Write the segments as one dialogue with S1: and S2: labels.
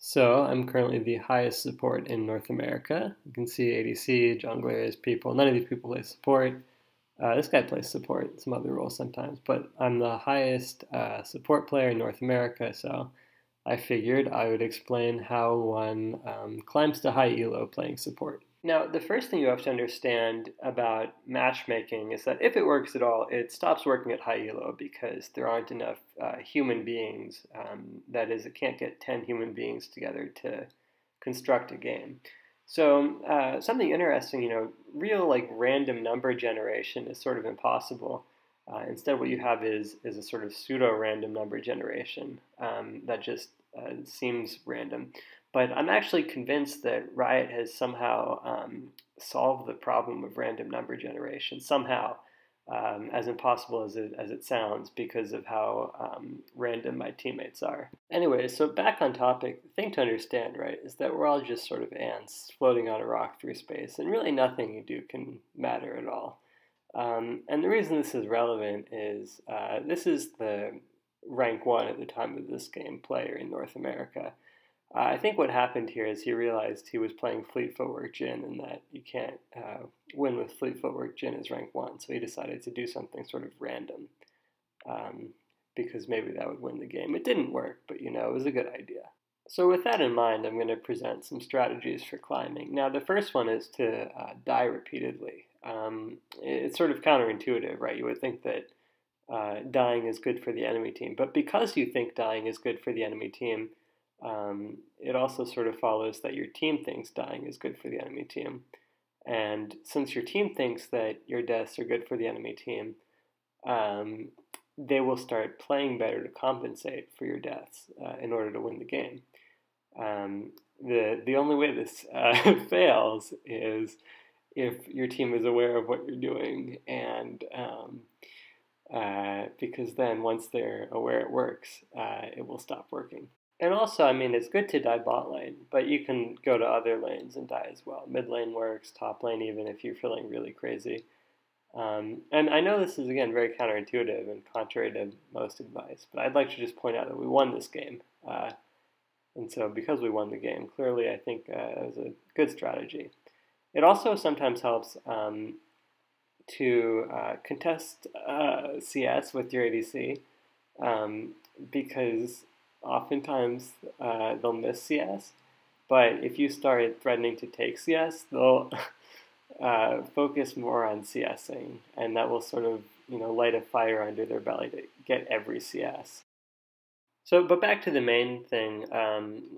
S1: So I'm currently the highest support in North America. You can see ADC, junglers, people. None of these people play support. This guy plays support, some other roles sometimes, but I'm the highest support player in North America, so I figured I would explain how one climbs to high elo playing support. Now, the first thing you have to understand about matchmaking is that if it works at all, it stops working at high elo because there aren't enough human beings. That is, it can't get 10 human beings together to construct a game. So something interesting, real like random number generation is sort of impossible. Instead, what you have is a sort of pseudo-random number generation that just seems random. But I'm actually convinced that Riot has somehow solved the problem of random number generation, somehow, as impossible as it sounds, because of how random my teammates are. Anyway, so back on topic, the thing to understand, right, is that we're all just sort of ants floating on a rock through space, and really nothing you do can matter at all. And the reason this is relevant is this is the rank 1 at the time of this game player in North America. I think what happened here is he realized he was playing Fleet Footwork Jhin and that you can't win with Fleet Footwork Jhin as rank 1, so he decided to do something sort of random because maybe that would win the game. It didn't work, but it was a good idea. So with that in mind, I'm going to present some strategies for climbing. Now the first one is to die repeatedly. It's sort of counterintuitive, right? You would think that dying is good for the enemy team, but because you think dying is good for the enemy team, it also sort of follows that your team thinks dying is good for the enemy team. And since your team thinks that your deaths are good for the enemy team, they will start playing better to compensate for your deaths in order to win the game. The only way this fails is if your team is aware of what you're doing, and because then once they're aware it works, it will stop working. And also, I mean, it's good to die bot lane, but you can go to other lanes and die as well. Mid lane works, top lane even if you're feeling really crazy. And I know this is, again, very counterintuitive and contrary to most advice, but I'd like to just point out that we won this game. And so because we won the game, clearly I think it was a good strategy. It also sometimes helps to contest CS with your ADC because oftentimes they'll miss CS, but if you start threatening to take CS, they'll focus more on CSing, and that will sort of light a fire under their belly to get every CS. So, but back to the main thing,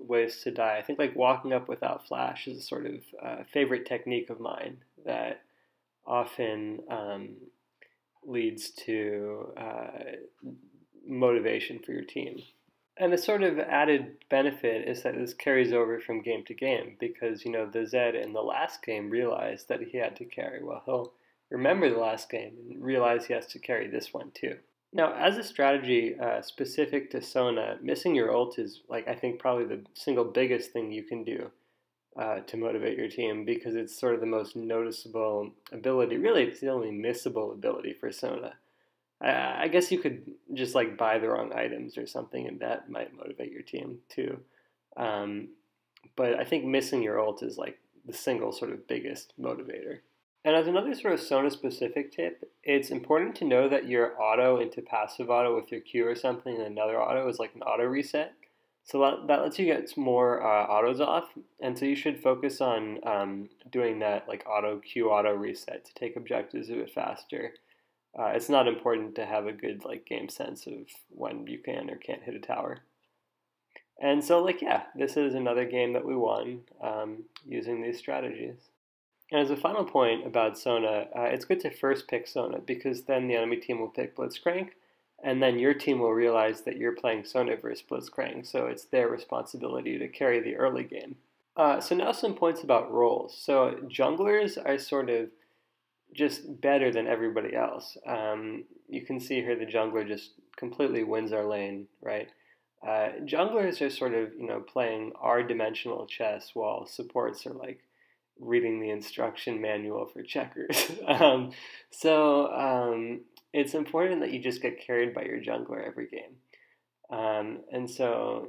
S1: ways to die. I think like walking up without flash is a sort of favorite technique of mine that often leads to motivation for your team. And the sort of added benefit is that this carries over from game to game because, the Zed in the last game realized that he had to carry. Well, he'll remember the last game and realize he has to carry this one too. Now, as a strategy specific to Sona, missing your ult is, I think probably the single biggest thing you can do to motivate your team because it's sort of the most noticeable ability. Really, it's the only missable ability for Sona. I guess you could just buy the wrong items or something, and that might motivate your team too. But I think missing your ult is the single sort of biggest motivator. And as another sort of Sona specific tip, it's important to know that your auto into passive auto with your Q or something, and another auto is like an auto reset. So that lets you get more autos off, and so you should focus on doing that auto Q auto reset to take objectives a bit faster. It's not important to have a good game sense of when you can or can't hit a tower. And so yeah, this is another game that we won using these strategies. And as a final point about Sona, it's good to first pick Sona because then the enemy team will pick Blitzcrank, and then your team will realize that you're playing Sona versus Blitzcrank, so it's their responsibility to carry the early game. So now some points about roles. So junglers are sort of just better than everybody else. You can see here the jungler just completely wins our lane, right? Junglers are sort of, playing R-dimensional chess while supports are reading the instruction manual for checkers. It's important that you just get carried by your jungler every game. And so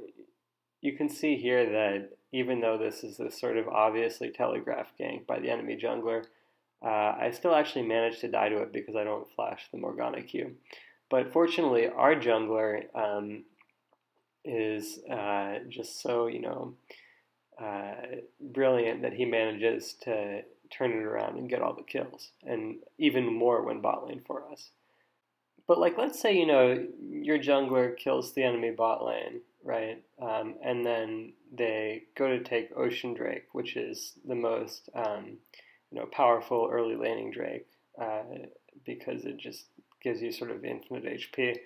S1: You can see here that even though this is a sort of obviously telegraphed gank by the enemy jungler, I still actually managed to die to it because I don't flash the Morgana Q. But fortunately, our jungler is just so, brilliant that he manages to turn it around and get all the kills, and even more when bot lane for us. But like, let's say your jungler kills the enemy bot lane, right? And then they go to take Ocean Drake, which is the most powerful early laning Drake, because it just gives you sort of infinite HP.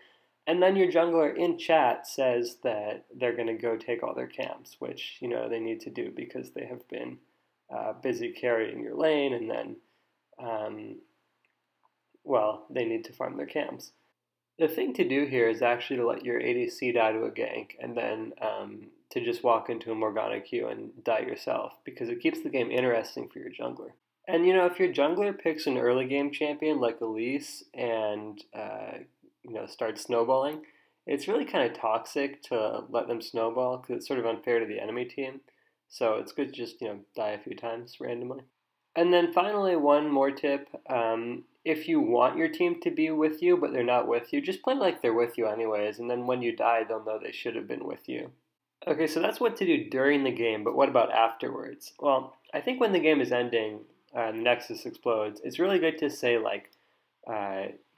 S1: And then your jungler in chat says that they're going to go take all their camps, which they need to do because they have been busy carrying your lane, and then well, they need to farm their camps. The thing to do here is actually to let your ADC die to a gank, and then to just walk into a Morgana Q and die yourself, because it keeps the game interesting for your jungler. And if your jungler picks an early game champion like Elise and starts snowballing, it's really kind of toxic to let them snowball because it's sort of unfair to the enemy team. So it's good to just die a few times randomly. And then finally, one more tip. If you want your team to be with you, but they're not with you, just play like they're with you anyways, and then when you die, they'll know they should have been with you. Okay, so that's what to do during the game, but what about afterwards? Well, I think when the game is ending, the Nexus explodes, it's really good to say, like,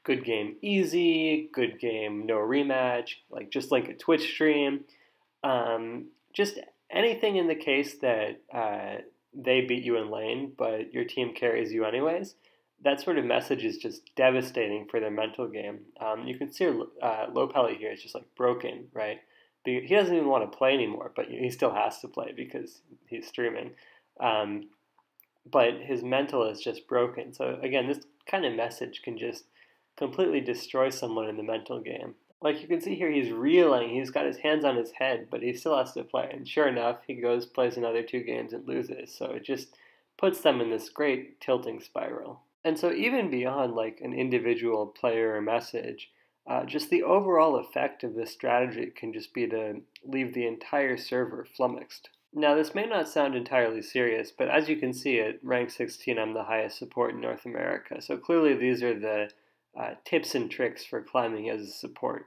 S1: good game easy, good game no rematch, like just like a Twitch stream. Just anything in the case that they beat you in lane, but your team carries you anyways. That sort of message is just devastating for their mental game. You can see Lopelli here is just like broken, right? He doesn't even want to play anymore, but he still has to play because he's streaming. But his mental is just broken. So again, this kind of message can just completely destroy someone in the mental game. Like you can see here, he's reeling. He's got his hands on his head, but he still has to play. And sure enough, he goes, plays another 2 games and loses. So it just puts them in this great tilting spiral. And so even beyond like an individual player or message, just the overall effect of this strategy can just be to leave the entire server flummoxed. Now, this may not sound entirely serious, but as you can see, at rank 16, I'm the highest support in North America. So clearly these are the tips and tricks for climbing as a support.